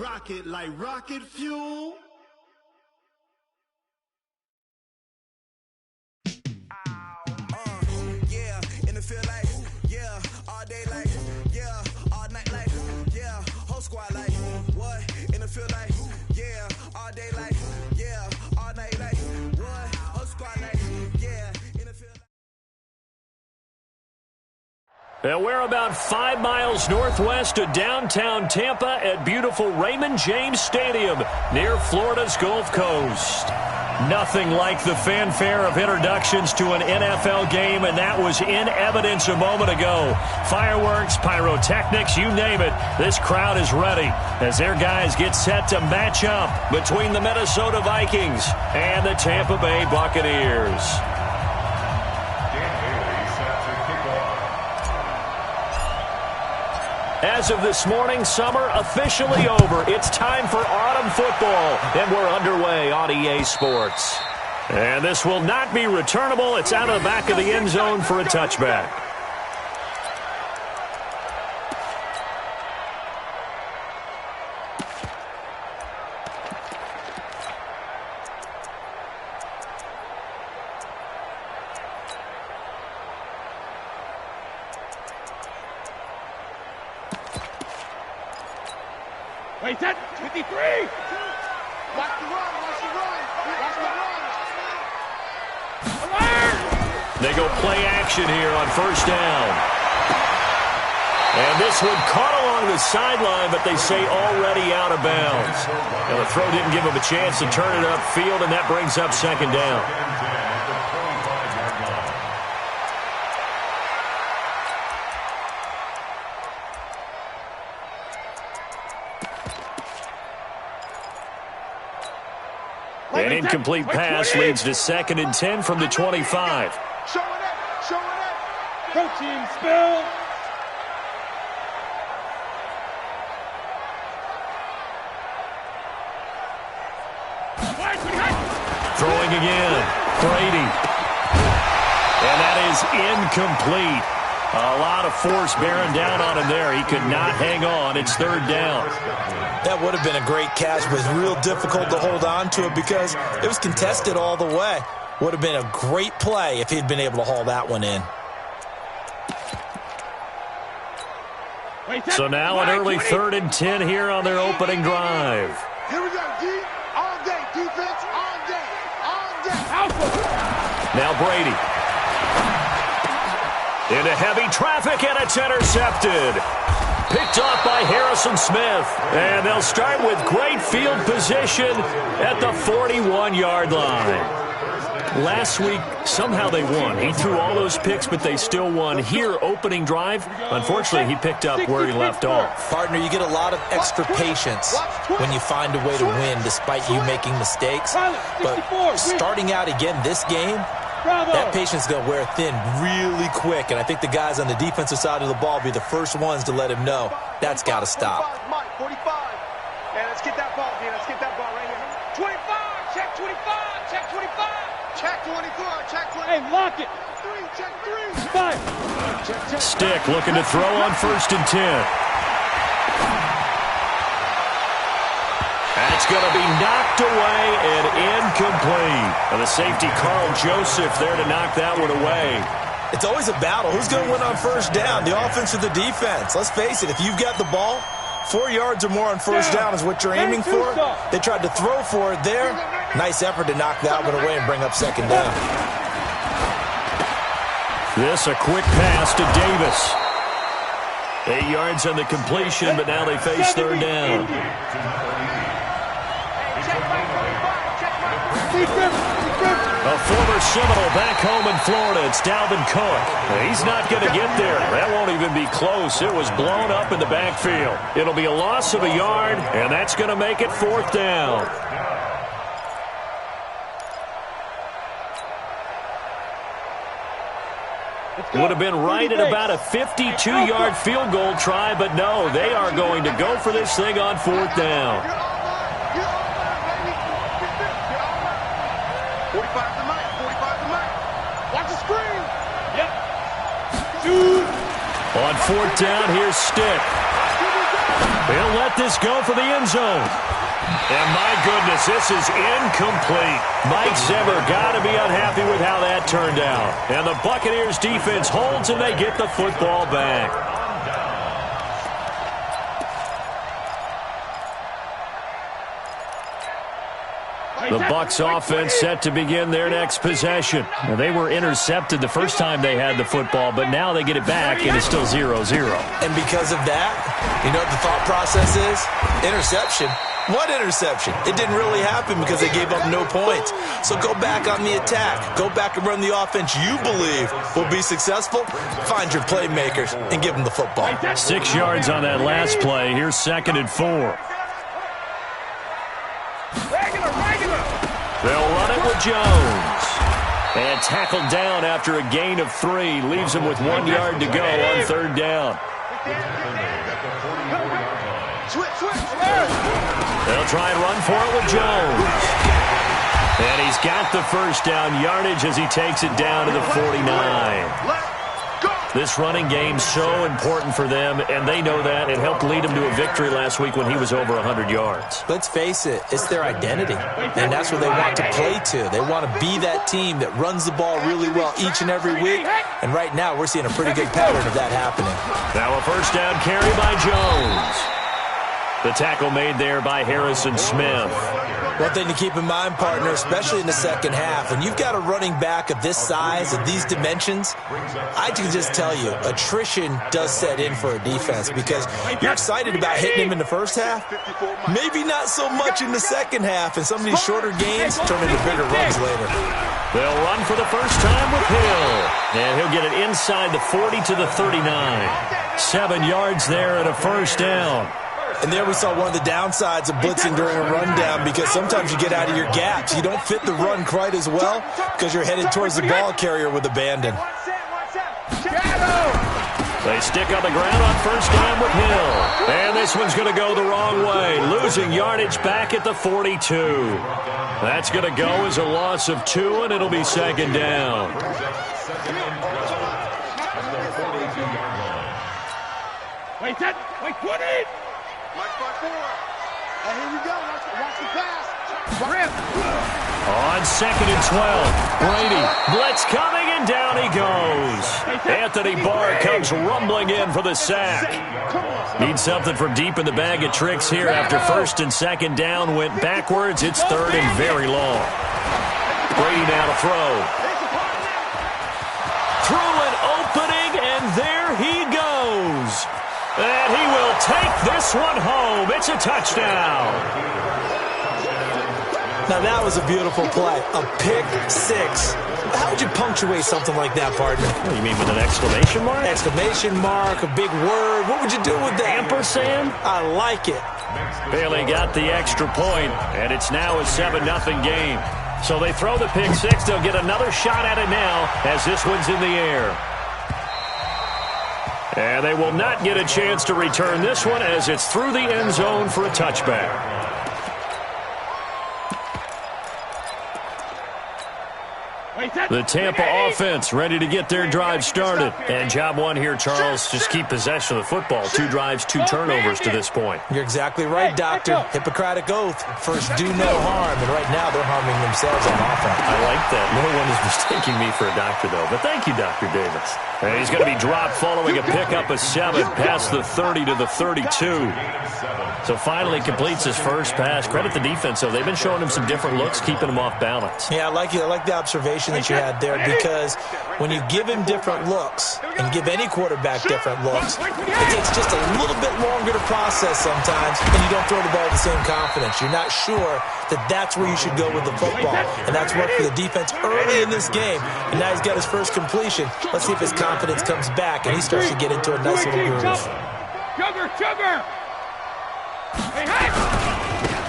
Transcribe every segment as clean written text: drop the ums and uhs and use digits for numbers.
rock it like rocket fuel. Yeah, in the field like, yeah, all day like, yeah, all night like, yeah, whole squad like, what? In the field like, yeah, all day like, yeah, all night like, what? Whole squad like, yeah, in the field like. And we're about 5 miles northwest of downtown Tampa at beautiful Raymond James Stadium near Florida's Gulf Coast. Nothing like the fanfare of introductions to an NFL game, and that was in evidence a moment ago. Fireworks, pyrotechnics, you name it. This crowd is ready as their guys get set to match up between the Minnesota Vikings and the Tampa Bay Buccaneers. As of this morning, summer officially over. It's time for autumn football, and we're underway on EA Sports. And this will not be returnable. It's out of the back of the end zone for a touchback. Wait, that 53! Watch the run, watch the run, watch the run. They go play action here on first down. And this one caught along the sideline, but they say already out of bounds. And the throw didn't give him a chance to turn it upfield, and that brings up second down. An incomplete pass leads to 2nd and 10 from the 25. Showing it. Protein spill. Throwing again. Brady. And that is incomplete. A lot of force bearing down on him there. He could not hang on. It's 3rd down. That would have been a great catch, but it's real difficult to hold on to it because it was contested all the way. Would have been a great play if he'd been able to haul that one in. So now an early 3rd and 10 here on their opening drive. Here we go, D. All day. Defense, all day. All day. Alpha. Now Brady. Into heavy traffic, and it's intercepted. Picked off by Harrison Smith. And they'll start with great field position at the 41-yard line. Last week, somehow they won. He threw all those picks, but they still won. Here, opening drive, unfortunately, he picked up where he left off. Partner, you get a lot of extra patience when you find a way to win despite you making mistakes. But starting out again this game, that patience is going to wear thin really quick, and I think the guys on the defensive side of the ball will be the first ones to let him know that's got to stop. 45. And let's get that ball, D. Let's get that ball right here. 25. Check 25. Check 25. Check 24. Check 24. Hey, lock it. 3. Check 3. 5. Stick looking to throw on 1st and 10. That's going to be knocked away and incomplete. And the safety, Carl Joseph, there to knock that one away. It's always a battle. Who's going to win on first down, the offense or the defense? Let's face it, if you've got the ball, 4 yards or more on first down is what you're aiming for. They tried to throw for it there. Nice effort to knock that one away and bring up second down. This a quick pass to Davis. 8 yards on the completion, but now they face 3rd down. A former Seminole back home in Florida. It's Dalvin Cook. He's not going to get there. That won't even be close. It was blown up in the backfield. It'll be a loss of a yard, and that's going to make it 4th down. Would have been right at about a 52-yard field goal try, but no, they are going to go for this thing on 4th down. 45 to Mike. 45 to Mike. Watch the screen. Yep. Dude. On 4th down, here's Stick. He'll let this go for the end zone. And my goodness, this is incomplete. Mike Zimmer got to be unhappy with how that turned out. And the Buccaneers defense holds and they get the football back. The Bucs offense set to begin their next possession. Now, they were intercepted the first time they had the football, but now they get it back, and it's still 0-0. And because of that, you know what the thought process is? Interception. What interception? It didn't really happen because they gave up no points. So go back on the attack. Go back and run the offense you believe will be successful. Find your playmakers and give them the football. 6 yards on that last play. Here's 2nd and 4. They'll run it with Jones. And tackled down after a gain of 3. Leaves him with 1 yard to go on 3rd down. They'll try and run for it with Jones. And he's got the first down yardage as he takes it down to the 49. This running game so important for them, and they know that. It helped lead him to a victory last week when he was over 100 yards. Let's face it, it's their identity, and that's what they want to play to. They want to be that team that runs the ball really well each and every week, and right now we're seeing a pretty good pattern of that happening. Now a first down carry by Jones. The tackle made there by Harrison Smith. One thing to keep in mind, partner, especially in the second half, when you've got a running back of this size, of these dimensions, I can just tell you, attrition does set in for a defense because you're excited about hitting him in the first half, maybe not so much in the second half, and some of these shorter gains turn into bigger runs later. They'll run for the first time with Hill, and he'll get it inside the 40 to the 39. 7 yards there and a first down. And there we saw one of the downsides of blitzing during a rundown because sometimes you get out of your gaps. You don't fit the run quite as well because you're headed towards the ball carrier with abandon. They stick on the ground on first down with Hill. And this one's going to go the wrong way, losing yardage back at the 42. That's going to go as a loss of 2, and it'll be 2nd down. Wait, 20! Watch my 4. And here we go. Watch the pass. Rip. On 2nd and 12. Brady. Blitz coming, and down he goes. Anthony Barr comes rumbling in for the sack. Needs something from deep in the bag of tricks here after 1st and 2nd down went backwards. It's 3rd and very long. Brady now to throw. Through an opening, and there he goes. And he will take this one home. It's a touchdown. Now that was a beautiful play. A pick 6. How would you punctuate something like that, partner? What, you mean with an exclamation mark? Exclamation mark, a big word. What would you do with that? Ampersand? I like it. Bailey got the extra point, and it's now a 7-0 game. So they throw the pick 6. They'll get another shot at it now as this one's in the air. And they will not get a chance to return this one as it's through the end zone for a touchback. The Tampa offense ready to get their drive started. And job one here, Charles, just keep possession of the football. 2 drives, 2 turnovers to this point. You're exactly right, Doctor. Hippocratic oath. First, do no harm. And right now, they're harming themselves on offense. I like that. No one is mistaking me for a doctor, though. But thank you, Dr. Davis. And he's going to be dropped following a pickup of 7 past the 30 to the 32. So finally completes his first pass. Credit the defense, though. They've been showing him some different looks, keeping him off balance. Yeah, I like the observation that you had there because when you give him different looks and give any quarterback different looks, it takes just a little bit longer to process sometimes, and you don't throw the ball with the same confidence. You're not sure that that's where you should go with the football, and that's worked for the defense early in this game, and now he's got his first completion. Let's see if his confidence comes back, and he starts to get into a nice little groove. Sugar!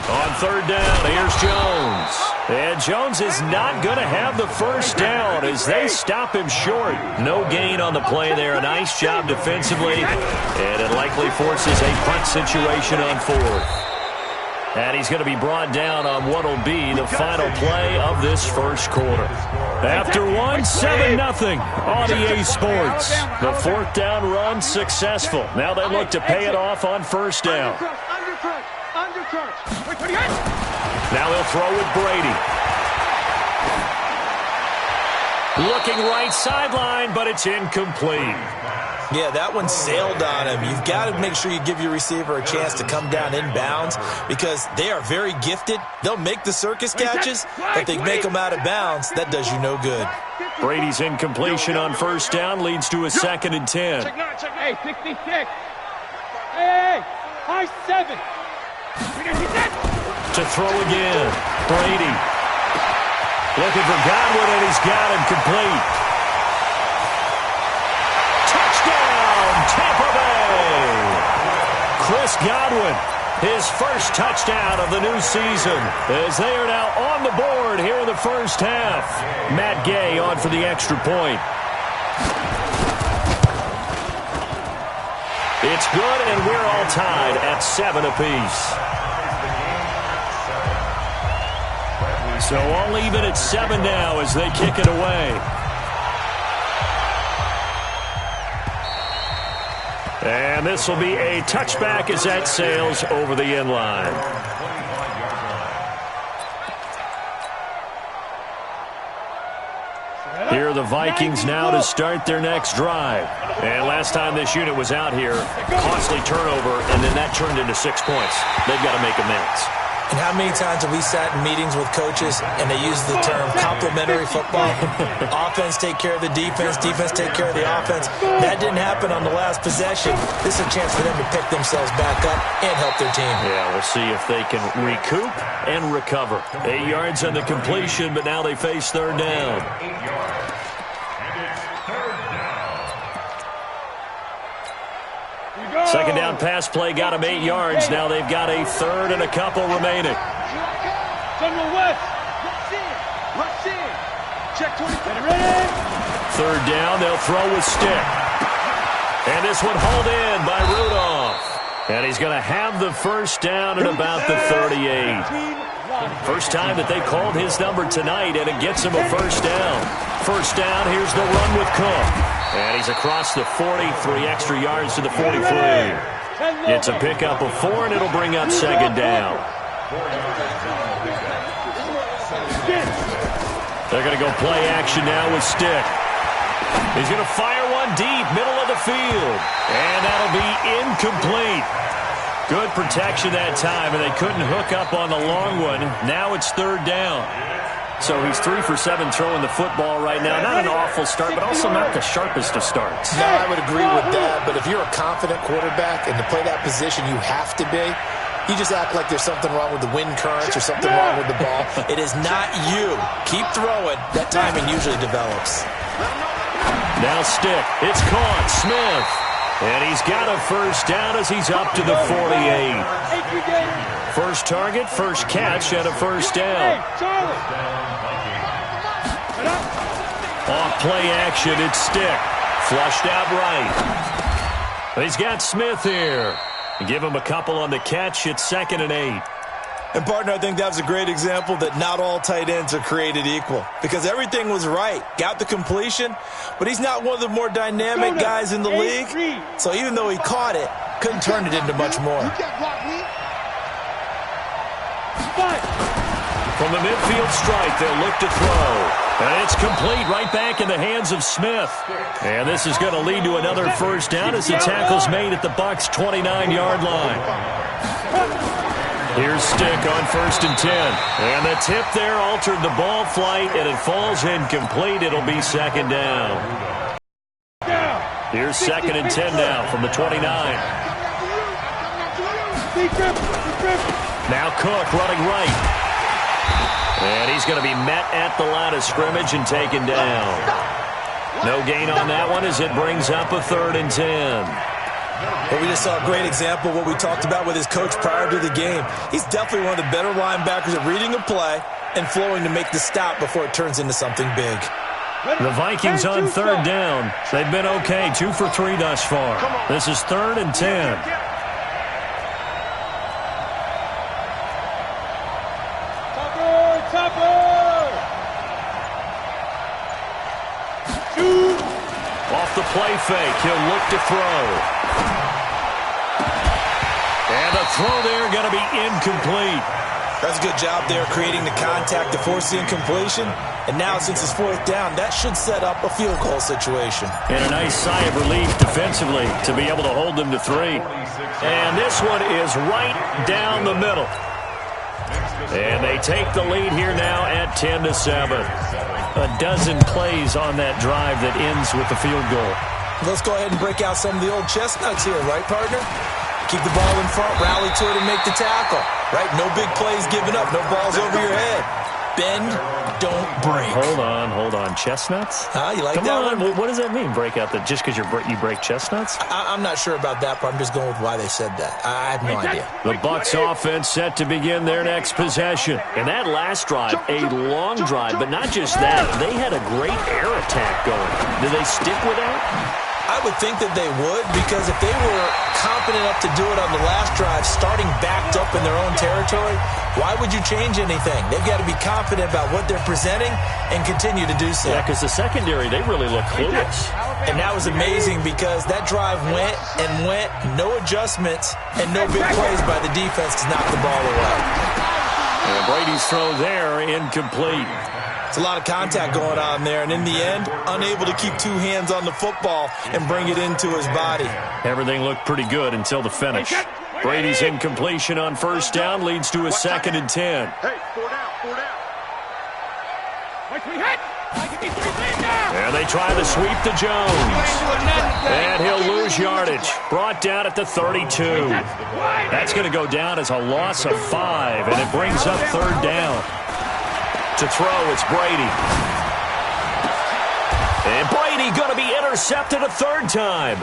On 3rd down, here's Jones. And Jones is not going to have the first down as they stop him short. No gain on the play there. A nice job defensively. And it likely forces a punt situation on 4th. And he's going to be brought down on what will be the final play of this first quarter. After one, 7-0 on EA Sports. The fourth down run successful. Now they look to pay it off on first down. Now they'll throw with Brady. Looking right sideline, but it's incomplete. Yeah, that one sailed on him. You've got to make sure you give your receiver a chance to come down inbounds because they are very gifted. They'll make the circus catches, but if they make them out of bounds, that does you no good. Brady's incompletion on first down leads to a 2nd and 10. Hey, 66. Hey, high 7. To throw again. Brady. Looking for Godwin, and he's got him complete. Tampa Bay. Chris Godwin, his first touchdown of the new season, as they are now on the board here in the first half. Matt Gay on for the extra point. It's good, and we're all tied at 7 apiece. So all even at 7 now as they kick it away. And this will be a touchback as that sails over the end line. Here are the Vikings now to start their next drive. And last time this unit was out here, costly turnover, and then that turned into 6 points. They've got to make amends. And how many times have we sat in meetings with coaches and they use the term complementary football? Offense take care of the defense, defense take care of the offense. That didn't happen on the last possession. This is a chance for them to pick themselves back up and help their team. Yeah, we'll see if they can recoup and recover. 8 yards on the completion, but now they face third down. Second down pass play got them 8 yards. Now they've got a third and a couple remaining. Third down, they'll throw with stick. And this one hauled in by Rudolph. And he's going to have the first down at about the 38. First time that they called his number tonight, and it gets him a first down. First down, here's the run with Cook. And he's across the 40, 3 extra yards to the 43. It's a pickup of 4, and it'll bring up second down. They're going to go play action now with Stick. He's going to fire one deep, middle of the field. And that'll be incomplete. Good protection that time, and they couldn't hook up on the long one. Now it's third down. So he's 3 for 7 throwing the football right now. Not an awful start, but also not the sharpest of starts. No, I would agree with that. But if you're a confident quarterback and to play that position you have to be, you just act like there's something wrong with the wind currents or something wrong with the ball. It is not you. Keep throwing. That timing usually develops. Now Stick. It's caught. Smith. And he's got a first down as he's up to the 48. First target, first catch, and a first down. Off play action, it's Stick. Flushed out right. He's got Smith here. Give him a couple on the catch. It's 2nd and 8. And, partner, I think that was a great example that not all tight ends are created equal. Because everything was right. Got the completion, but he's not one of the more dynamic guys in the league. So even though he caught it, couldn't turn it into much more. From the midfield strike, they'll look to throw. And it's complete right back in the hands of Smith. And this is going to lead to another first down as the tackle's made at the Bucs' 29-yard line. Here's Stick on 1st and 10. And the tip there altered the ball flight, and it falls incomplete. It'll be second down. Here's 2nd and 10 now from the 29. Now Cook running right. And he's going to be met at the line of scrimmage and taken down. No gain on that one as it brings up a 3rd and 10. But we just saw a great example of what we talked about with his coach prior to the game. He's definitely one of the better linebackers at reading a play and flowing to make the stop before it turns into something big. The Vikings on 3rd down. They've been okay, 2 for 3 thus far. This is 3rd and 10. play fake. He'll look to throw. And the throw there going to be incomplete. That's a good job there creating the contact to force the incompletion. And now since it's fourth down, that should set up a field goal situation. And a nice sigh of relief defensively to be able to hold them to 3. And this one is right down the middle. And they take the lead here now at 10-7. A dozen plays on that drive that ends with the field goal. Let's go ahead and break out some of the old chestnuts here, right, partner? Keep the ball in front, rally to it, and make the tackle. Right? No big plays given up, no balls over your head. Bend, don't break. Hold on. Chestnuts? You like Come that on. one? What does that mean, break out that just because you break chestnuts? I'm not sure about that, but I'm just going with why they said that. I have no idea. The Bucs offense set to begin their next possession. And that last drive, a long drive, but not just that. They had a great air attack going. Did they stick with that? I would think that they would, because if they were competent enough to do it on the last drive, starting backed up in their own territory, why would you change anything? They've got to be confident about what they're presenting and continue to do so. Yeah, because the secondary, they really look clueless. And that was amazing because that drive went, no adjustments, and no big plays by the defense to knock the ball away. And Brady's throw there, incomplete. It's a lot of contact going on there, and in the end, unable to keep 2 hands on the football and bring it into his body. Everything looked pretty good until the finish. Brady's incompletion on first down leads to a 2nd and 10. Hey, 4 down. And they try the sweep to Jones. And he'll lose yardage. Brought down at the 32. That's going to go down as a loss of 5, and it brings up 3rd down. To throw, it's Brady. And Brady going to be intercepted a 3rd time.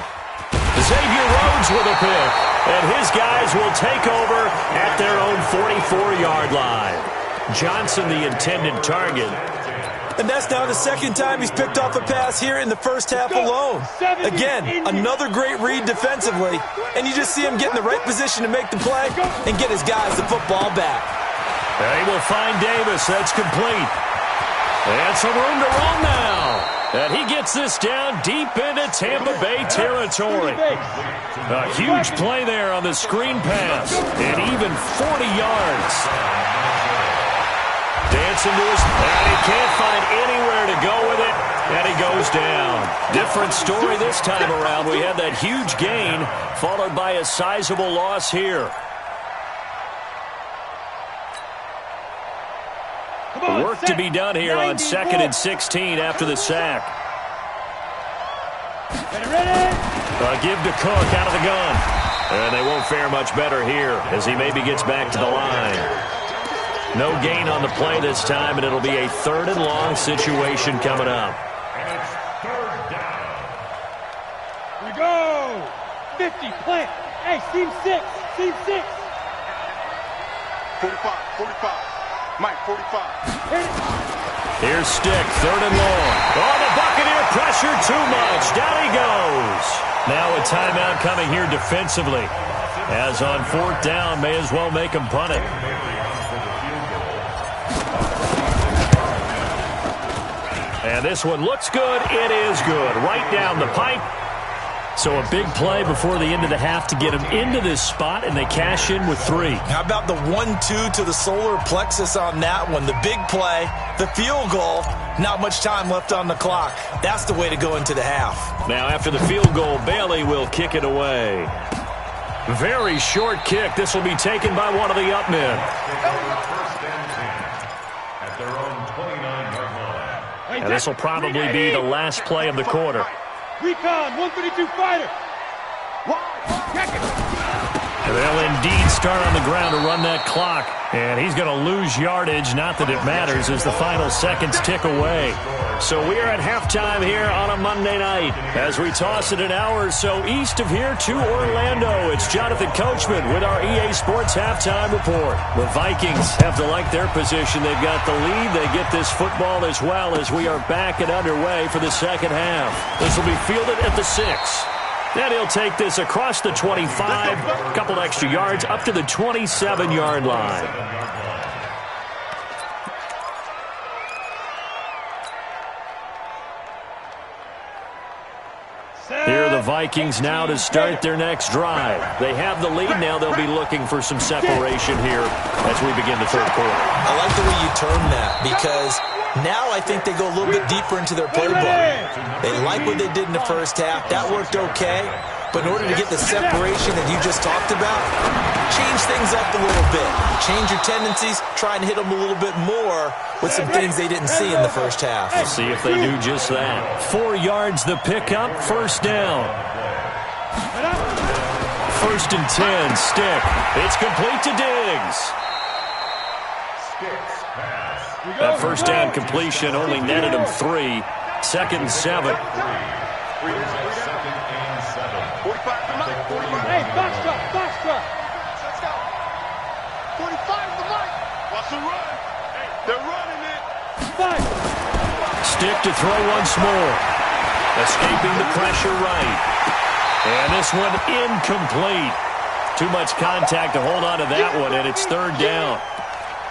Xavier Rhodes with a pick. And his guys will take over at their own 44-yard line. Johnson, the intended target. And that's now the 2nd time he's picked off a pass here in the first half alone. Again, another great read defensively. And you just see him get in the right position to make the play and get his guys the football back. They will find Davis. That's complete. And some room to run now. And he gets this down deep into Tampa Bay territory. A huge play there on the screen pass. And even 40 yards. Dancing to his... And he can't find anywhere to go with it. And he goes down. Different story this time around. We had that huge gain followed by a sizable loss here. Work to be done here on 2nd and 16 after the sack. A give to Cook out of the gun. And they won't fare much better here as he maybe gets back to the line. No gain on the play this time, and it'll be a 3rd and long situation coming up. Here we go. 50, plant. Hey, seam 6. 45. Mike, 45. Here's Stick, 3rd and long. Oh, the Buccaneer pressure too much. Down he goes. Now a timeout coming here defensively. As on 4th down, may as well make him punt it. And this one looks good. It is good. Right down the pipe. So a big play before the end of the half to get him into this spot, and they cash in with 3. How about the 1-2 to the solar plexus on that one? The big play, the field goal, not much time left on the clock. That's the way to go into the half. Now after the field goal, Bailey will kick it away. Very short kick. This will be taken by one of the up men. And this will probably be the last play of the quarter. Recon, 132 fighter. And they'll indeed start on the ground to run that clock. And he's going to lose yardage. Not that it matters as the final seconds tick away. So we are at halftime here on a Monday night as we toss it an hour or so east of here to Orlando. It's Jonathan Coachman with our EA Sports Halftime Report. The Vikings have to like their position. They've got the lead. They get this football as well as we are back and underway for the second half. This will be fielded at the 6. Then he'll take this across the 25, a couple extra yards, up to the 27-yard line. Vikings now to start their next drive. They have the lead now. They'll be looking for some separation here as we begin the third quarter. I like the way you term that because now I think they go a little bit deeper into their playbook. They like what they did in the first half. That worked okay. But in order to get the separation that you just talked about, change things up a little bit. Change your tendencies, try and hit them a little bit more with some things they didn't see in the first half. We'll see if they do just that. 4 yards the pickup, first down. First and 10, Stick. It's complete to Diggs. That first down completion only netted him 3. Second and 7. Hey, box truck. Let's go. 45 the mic. Watch the run. Hey, they're running it. 5. Stick to throw once more. Escaping the pressure right. And this one incomplete. Too much contact to hold on to that one, and it's third down.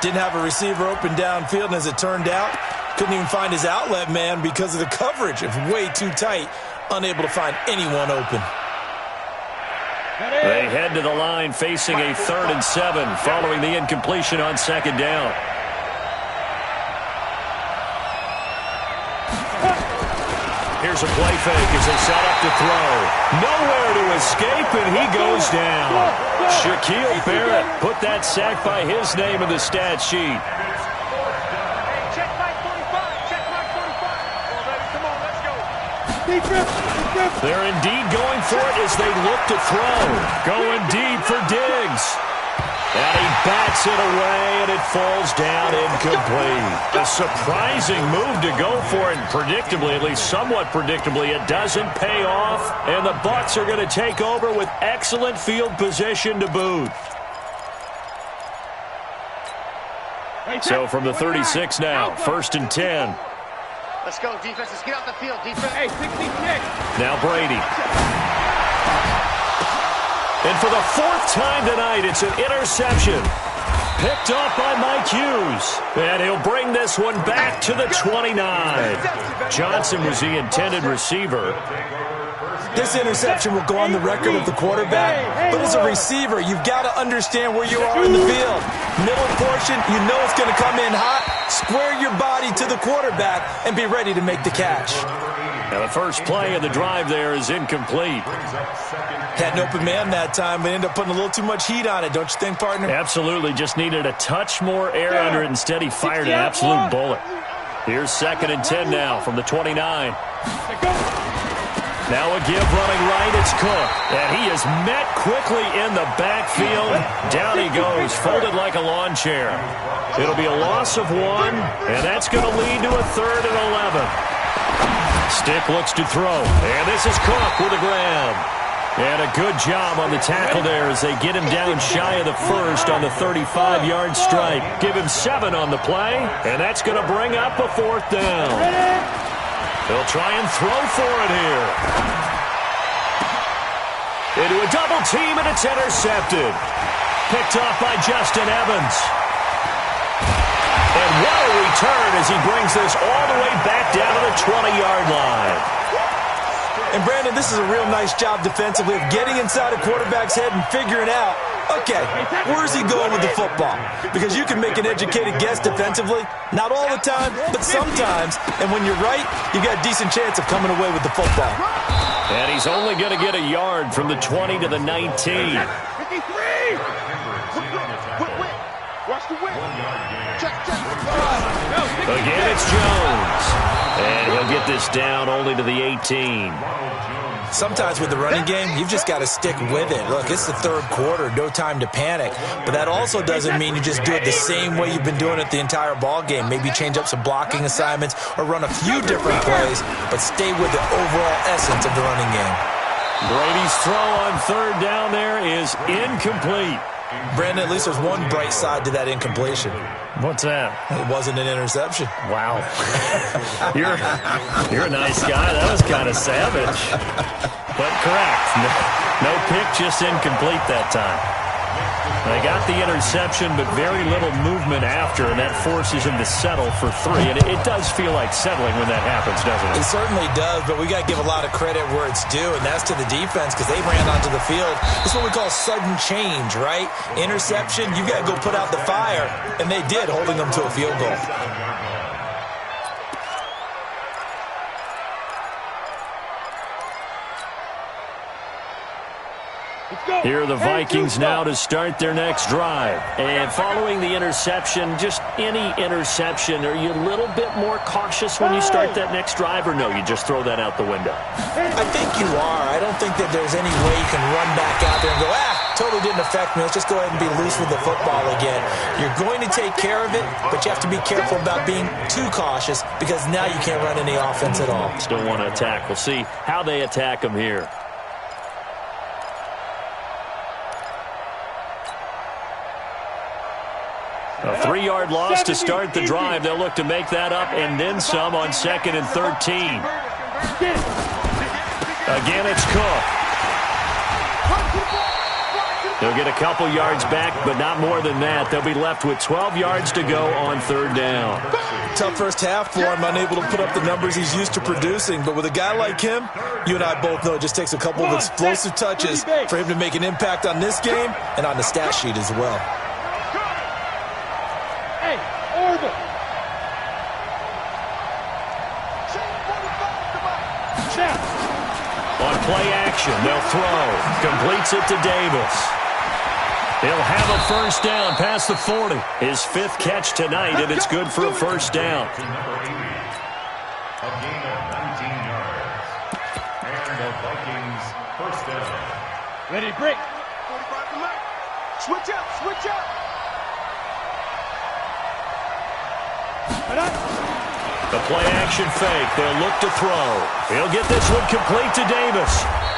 Didn't have a receiver open downfield, and as it turned out, couldn't even find his outlet man because of the coverage. It was way too tight. Unable to find anyone open. They head to the line facing a 3rd and 7 following the incompletion on second down. Here's a play fake as they set up to throw. Nowhere to escape, and he goes down. Shaquille Barrett put that sack by his name in the stat sheet. Check my 45. Check my 45. Come on, baby. Come on, let's go. Deep. They're indeed going for it as they look to throw. Going deep for Diggs. And he bats it away, and it falls down incomplete. A surprising move to go for it, and predictably, at least somewhat predictably, it doesn't pay off, and the Bucs are going to take over with excellent field position to boot. So from the 36 now, first and 10. Let's go, defense. Let's get out the field, defense. Hey, 66. Now Brady. And for the 4th time tonight, it's an interception. Picked off by Mike Hughes. And he'll bring this one back to the 29. Johnson was the intended receiver. This interception will go on the record of the quarterback, but as a receiver, you've got to understand where you are in the field. Middle portion, you know it's going to come in hot. Square your body to the quarterback and be ready to make the catch. Now the first play of the drive there is incomplete. Had an open man that time, but ended up putting a little too much heat on it, don't you think, partner? Absolutely. Just needed a touch more air under it. Instead, he fired an absolute bullet. Here's 2nd and 10 now from the 29. Now a give running right, it's Cook. And he is met quickly in the backfield. Down he goes, folded like a lawn chair. It'll be a loss of 1, and that's going to lead to a 3rd and 11. Stick looks to throw, and this is Cook with a grab. And a good job on the tackle there as they get him down shy of the first on the 35-yard strike. Give him 7 on the play, and that's going to bring up a 4th down. They'll try and throw for it here. Into a double team, and it's intercepted. Picked off by Justin Evans. And what a return as he brings this all the way back down to the 20-yard line. And, Brandon, this is a real nice job defensively of getting inside a quarterback's head and figuring out, okay, where's he going with the football? Because you can make an educated guess defensively. Not all the time, but sometimes. And when you're right, you've got a decent chance of coming away with the football. And he's only going to get a yard from the 20 to the 19. 53! Watch the whip. Check. Again, it's Jones. And he'll get this down only to the 18. Sometimes with the running game, you've just got to stick with it. Look, it's the 3rd quarter, no time to panic. But that also doesn't mean you just do it the same way you've been doing it the entire ball game. Maybe change up some blocking assignments or run a few different plays, but stay with the overall essence of the running game. Brady's throw on 3rd down there is incomplete. Brandon, at least there's one bright side to that incompletion. What's that? It wasn't an interception. Wow. You're a nice guy. That was kind of savage. But correct. No pick, just incomplete that time. They got the interception, but very little movement after, and that forces him to settle for 3. And it does feel like settling when that happens, doesn't it? It certainly does, but we got to give a lot of credit where it's due, and that's to the defense because they ran onto the field. It's what we call sudden change, right? Interception, you got to go put out the fire, and they did, holding them to a field goal. Here are the Vikings now to start their next drive. And following the interception, just any interception, are you a little bit more cautious when you start that next drive, or no, you just throw that out the window? I think you are. I don't think that there's any way you can run back out there and go, totally didn't affect me. Let's just go ahead and be loose with the football again. You're going to take care of it, but you have to be careful about being too cautious because now you can't run any offense at all. Still want to attack. We'll see how they attack them here. A 3-yard loss to start the drive. They'll look to make that up and then some on 2nd and 13. Again, it's Cook. They'll get a couple yards back, but not more than that. They'll be left with 12 yards to go on 3rd down. Tough first half for him, unable to put up the numbers he's used to producing. But with a guy like him, you and I both know it just takes a couple of explosive touches for him to make an impact on this game and on the stat sheet as well. On play action, they'll throw. Completes it to Davis. He'll have a first down past the 40. His 5th catch tonight, and it's good for a first down. A gain of 19 yards. And the Vikings first down. Ready, break. 45 to left. Switch up, switch up. The play-action fake. They'll look to throw. He'll get this one complete to Davis.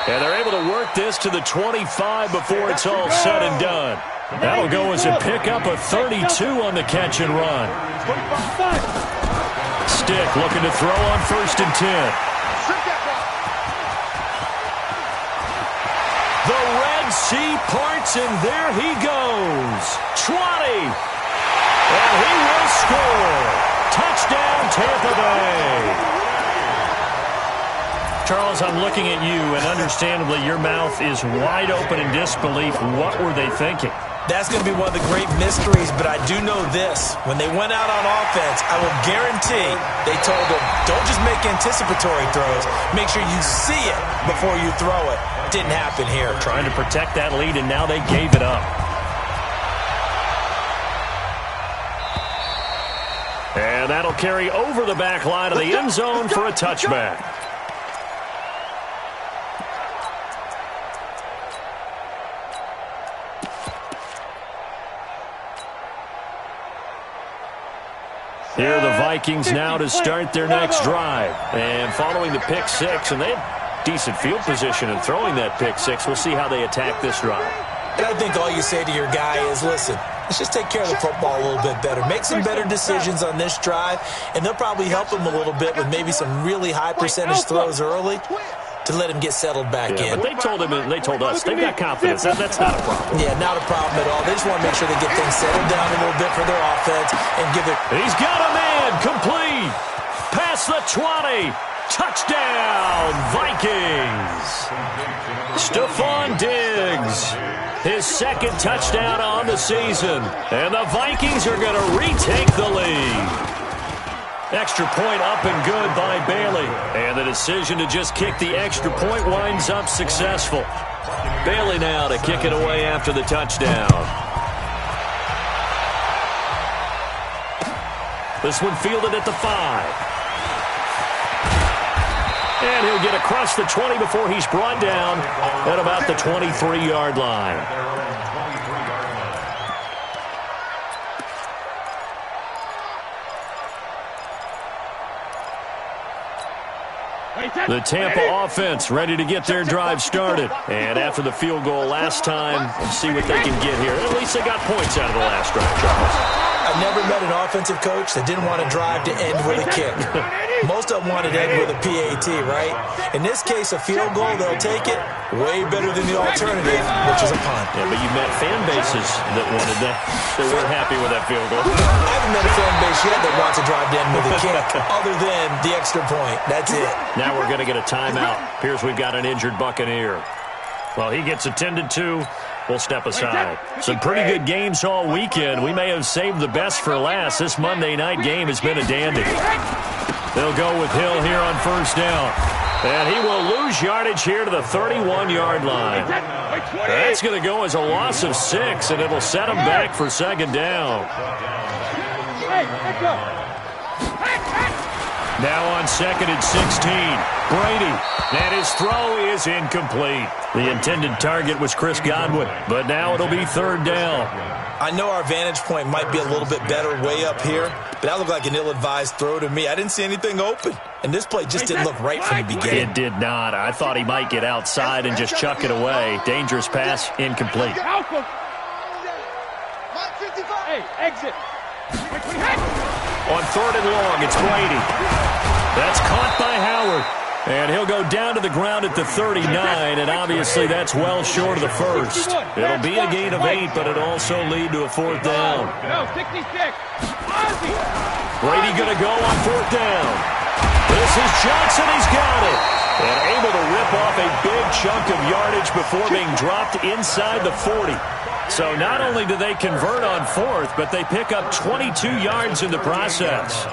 And they're able to work this to the 25 before it's all said and done. That'll go as a pickup of 32 on the catch and run. Stick looking to throw on 1st and 10. The Red Sea parts, and there he goes. 20. And he will score. Touchdown, Tampa Bay. Charles, I'm looking at you, and understandably your mouth is wide open in disbelief. What were they thinking? That's going to be one of the great mysteries, but I do know this. When they went out on offense, I will guarantee they told them, don't just make anticipatory throws. Make sure you see it before you throw it. Didn't happen here. Trying to protect that lead, and now they gave it up. And that'll carry over the back line of the end zone for a touchback. Here are the Vikings now to start their next drive. And following the pick 6, and they had decent field position in throwing that pick 6. We'll see how they attack this drive. And I think all you say to your guy is, listen, let's just take care of the football a little bit better. Make some better decisions on this drive, and they'll probably help him a little bit with maybe some really high percentage throws early to let him get settled back in. But they told us they've got confidence. That's not a problem. Yeah, not a problem at all. They just want to make sure they get things settled down a little bit for their offense and give it. He's got a man complete. Past the 20. Touchdown, Vikings. Stephon Diggs. His 2nd touchdown on the season. And the Vikings are going to retake the lead. Extra point up and good by Bailey. And the decision to just kick the extra point winds up successful. Bailey now to kick it away after the touchdown. This one fielded at the 5. And he'll get across the 20 before he's brought down at about the 23-yard line. The Tampa offense ready to get their drive started. And after the field goal last time, let's see what they can get here. At least they got points out of the last drive, Charles. I never met an offensive coach that didn't want to drive to end with a kick. Most of them wanted to end with a PAT, right? In this case, a field goal, they'll take it. Way better than the alternative, which is a punt. Yeah, but you met fan bases that wanted that weren't happy with that field goal. I haven't met a fan base yet that wants to drive to end with a kick, other than the extra point. That's it. Now we're going to get a timeout. Appears we've got an injured Buccaneer. Well, he gets attended to. We'll step aside. Some pretty good games all weekend. We may have saved the best for last. This Monday night game has been a dandy. They'll go with Hill here on first down. And he will lose yardage here to the 31-yard line. That's going to go as a loss of 6, and it'll set him back for second down. Now on second and 16, Brady. And his throw is incomplete. The intended target was Chris Godwin, but now it'll be third down. I know our vantage point might be a little bit better way up here, but that looked like an ill-advised throw to me. I didn't see anything open, and this play just didn't look right from the beginning. It did not. I thought he might get outside and just chuck it away. Dangerous pass, incomplete. Hey, exit. On third and long, it's Brady. That's caught by Howard. And he'll go down to the ground at the 39, and obviously that's well short of the first. It'll be a gain of 8, but it'll also lead to a fourth down. No, 66. Brady going to go on fourth down. This is Johnson. He's got it. And able to rip off a big chunk of yardage before being dropped inside the 40. So not only do they convert on fourth, but they pick up 22 yards in the process.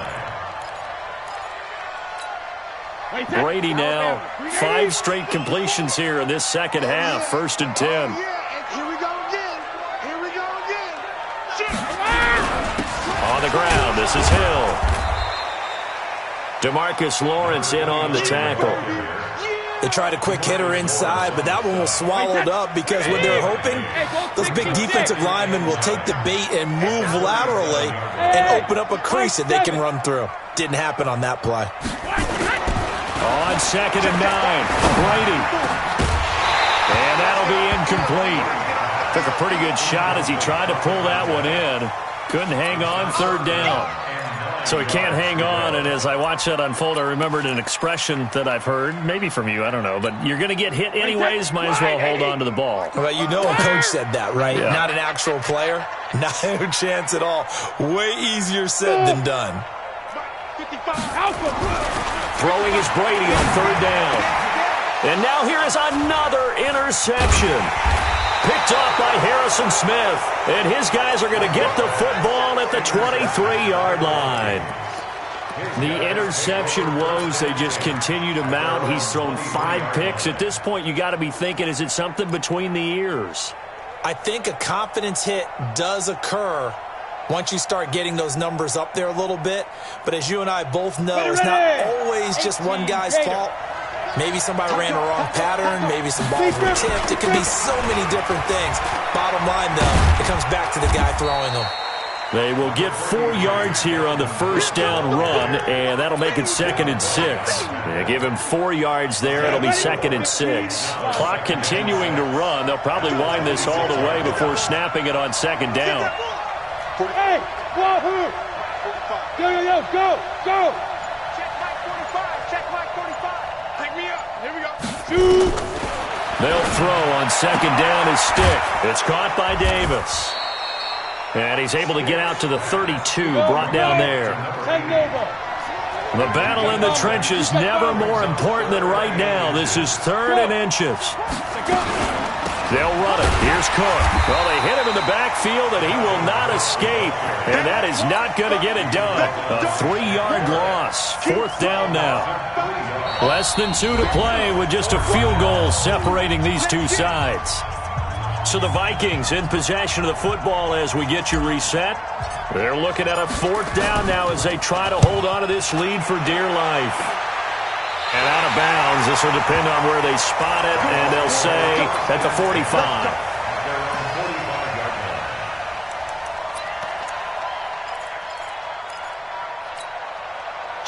Brady now, 5 straight completions here in this second half. First and 10. Here we go again. Here we go again. On the ground, this is Hill. DeMarcus Lawrence in on the tackle. They tried a quick hitter inside, but that one was swallowed up because what they're hoping, those big defensive linemen will take the bait and move laterally and open up a crease that they can run through. Didn't happen on that play. On second and 9, Brady. And that'll be incomplete. Took a pretty good shot as he tried to pull that one in. Couldn't hang on, third down. So he can't hang on, and as I watched that unfold, I remembered an expression that I've heard, maybe from you, I don't know, but you're going to get hit anyways, might as well hold on to the ball. Well, you know a coach said that, right? Yeah. Not an actual player. No chance at all. Way easier said than done. Throwing is Brady on third down. And now here is another interception. Picked off by Harrison Smith. And his guys are going to get the football at the 23-yard line. The interception woes, they just continue to mount. He's thrown 5 picks. At this point, you got to be thinking, is it something between the ears? I think a confidence hit does occur once you start getting those numbers up there a little bit. But as you and I both know, it's not always just one guy's fault. Maybe somebody ran a wrong pattern. Maybe some balls were tipped. It could be so many different things. Bottom line, though, it comes back to the guy throwing them. They will get 4 yards here on the first down run, and that'll make it second and 6. They give him 4 yards there. It'll be second and 6. Clock continuing to run. They'll probably wind this all the way before snapping it on second down. Hey, Wahoo! Go, go, go! Check Mike 45. Check Mike 45. Pick me up. Here we go. Shoot! They'll throw on second down his stick. It's caught by Davis. And he's able to get out to the 32, brought down there. The battle in the trenches never more important than right now. This is third and inches. They'll run it. Here's Cook. Well, they hit him in the backfield, and he will not escape. And that is not going to get it done. A 3-yard loss. Fourth down now. Less than 2 to play with just a field goal separating these two sides. So the Vikings in possession of the football as we get you reset. They're looking at a fourth down now as they try to hold on to this lead for dear life. And out of bounds, this will depend on where they spot it, and they'll say at the 45.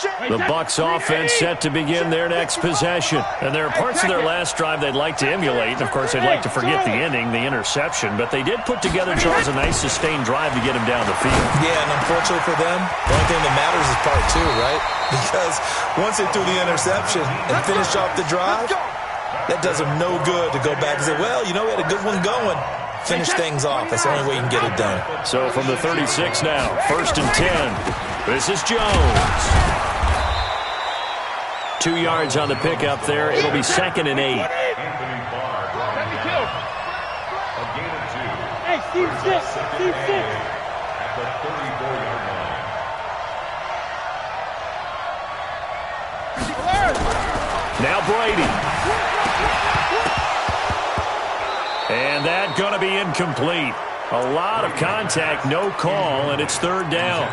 The Bucs offense set to begin their next possession. And there are parts of their last drive they'd like to emulate. And, of course, they'd like to forget the ending, the interception. But they did put together, Charles, a nice sustained drive to get him down the field. Yeah, and unfortunately for them, the only thing that matters is part two, right? Because once they threw the interception and finished off the drive, that does them no good to go back and say, well, you know, we had a good one going. Finish things off. That's the only way you can get it done. So from the 36 now, 1st and 10. This is Jones. 2 yards on the pickup there. It'll be 2nd and 8. Hey, Steve 6. Steve 6. At the 34-yard line. Now Brady. And that going to be incomplete. A lot of contact, no call, and it's 3rd down.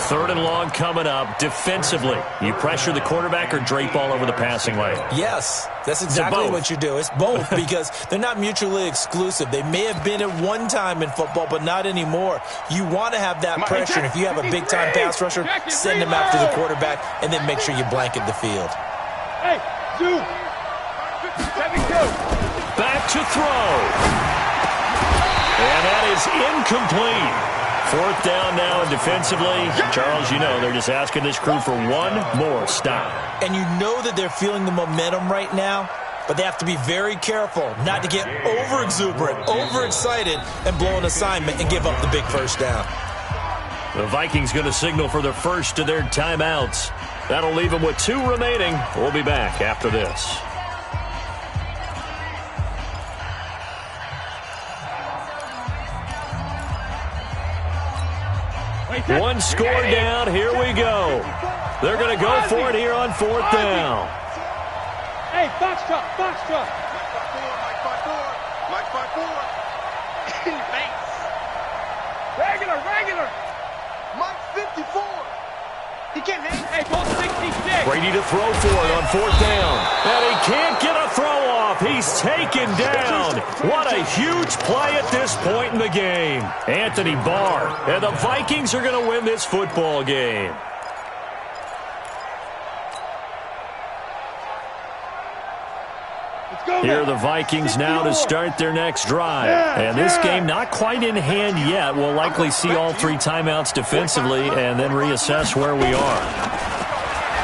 3rd and long coming up. Defensively, you pressure the quarterback or drape all over the passing lane? Yes, that's exactly what you do. It's both because they're not mutually exclusive. They may have been at one time in football, but not anymore. You want to have that pressure, and if you have a big-time pass rusher, send him after the quarterback, and then make sure you blanket the field. Hey, two. 72. Back to throw. And that is incomplete. 4th down now, and defensively, Charles, you know, they're just asking this crew for one more stop. And you know that they're feeling the momentum right now, but they have to be very careful not to get over-exuberant, overexcited, and blow an assignment and give up the big 1st down. The Vikings going to signal for the first of their timeouts. That'll leave them with 2 remaining. We'll be back after this. One score down. Here we go. They're going to go for it here on 4th down. Hey, box truck, box truck. Mike 5-4. In your face. Regular. Mike 54. He can't hang. Hey, ball 66. Brady to throw for it on 4th down. And he can't get a throw off. He's taken down. What a huge play at this point in the game. Anthony Barr. And the Vikings are going to win this football game. Here are the Vikings now to start their next drive. And this game not quite in hand yet. We'll likely see all 3 timeouts defensively and then reassess where we are.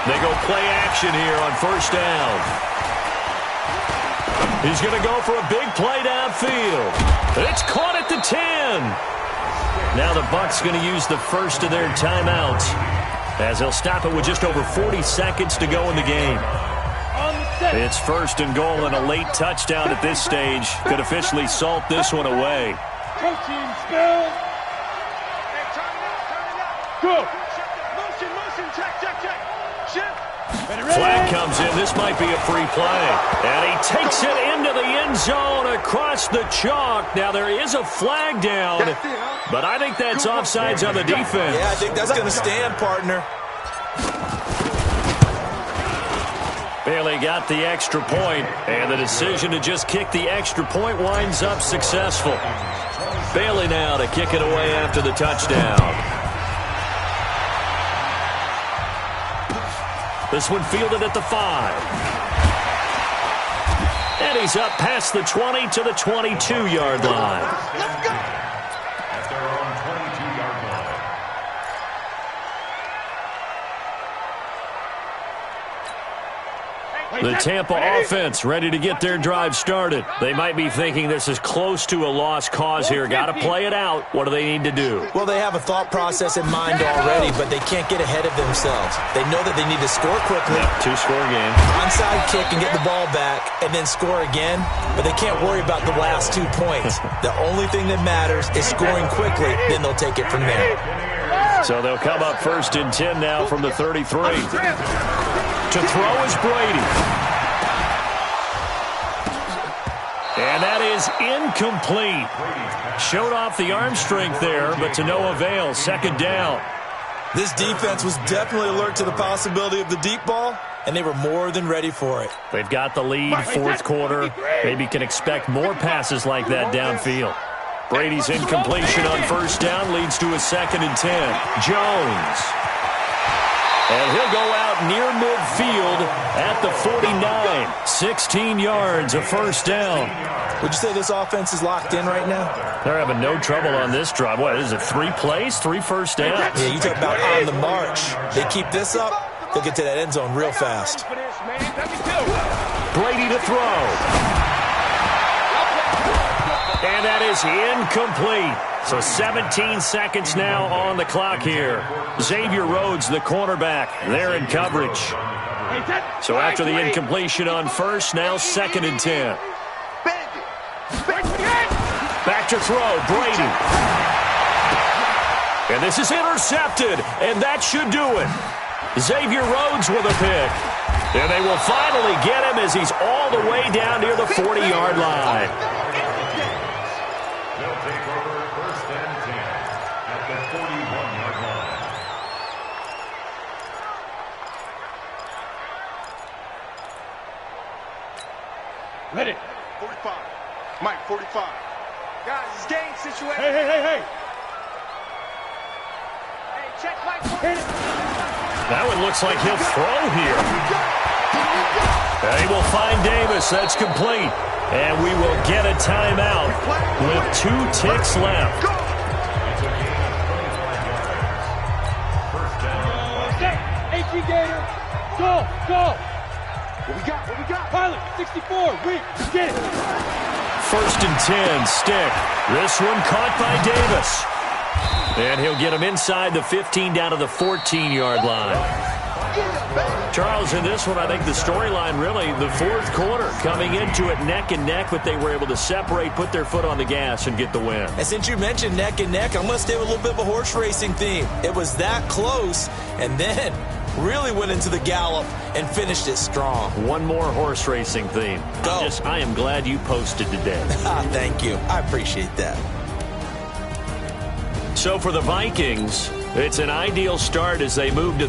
They go play action here on 1st down. He's going to go for a big play downfield. It's caught at the 10. Now the Bucs going to use the first of their timeouts as they'll stop it with just over 40 seconds to go in the game. It's 1st and goal, and a late touchdown at this stage could officially salt this one away. Coaching spill. Hey, turn it up. Go. Motion, check. Shift. Flag comes in. This might be a free play. And he takes it into the end zone across the chalk. Now, there is a flag down, but I think that's offsides on the defense. Yeah, I think that's going to stand, partner. Bailey got the extra point, and the decision to just kick the extra point winds up successful. Bailey now to kick it away after the touchdown. This one fielded at the 5. And he's up past the 20 to the 22-yard line. Let's go. At their own 22-yard line. The Tampa offense ready to get their drive started. They might be thinking this is close to a lost cause here. Got to play it out. What do they need to do? Well, they have a thought process in mind already, but they can't get ahead of themselves. They know that they need to score quickly. Yep, 2-score game. Onside kick and get the ball back and then score again, but they can't worry about the last 2 points. The only thing that matters is scoring quickly, then they'll take it from there. So they'll come up 1st and 10 now from the 33. To throw is Brady. And that is incomplete. Showed off the arm strength there, but to no avail. 2nd down. This defense was definitely alert to the possibility of the deep ball, and they were more than ready for it. They've got the lead, 4th quarter. Maybe can expect more passes like that downfield. Brady's incompletion on 1st down leads to a 2nd and 10. Jones. And he'll go out near midfield at the 49. 16 yards, a first down. Would you say this offense is locked in right now? They're having no trouble on this drive. What is it, 3 plays, 3 first downs? Yeah, you talk about on the march. They keep this up, they'll get to that end zone real fast. Brady to throw. And that is incomplete. So 17 seconds now on the clock here. Xavier Rhodes, the cornerback, there in coverage. So after the incompletion on first, now 2nd and 10. Back to throw, Brady. And this is intercepted, and that should do it. Xavier Rhodes with a pick. And they will finally get him as he's all the way down near the 40-yard line. They'll take over 1st and 10 at the 41-yard line. Ready. 45. Mike, 45. Guys, it's game situation. Hey. Hey, check Mike. That one looks like he'll throw here. And he will find Davis. That's complete. And we will get a timeout with 2 ticks left. It's a gain of 25 yards. First down. HG Gator. Go. What we got? Pilot, 64. Get it. 1st and 10, stick. This one caught by Davis. And he'll get him inside the 15 down to the 14-yard line. Charles, in this one, I think the storyline really, the 4th quarter, coming into it neck and neck, but they were able to separate, put their foot on the gas, and get the win. And since you mentioned neck and neck, I'm going to stay with a little bit of a horse racing theme. It was that close, and then really went into the gallop and finished it strong. One more horse racing theme. Go. I am glad you posted today. Thank you. I appreciate that. So for the Vikings, it's an ideal start as they move to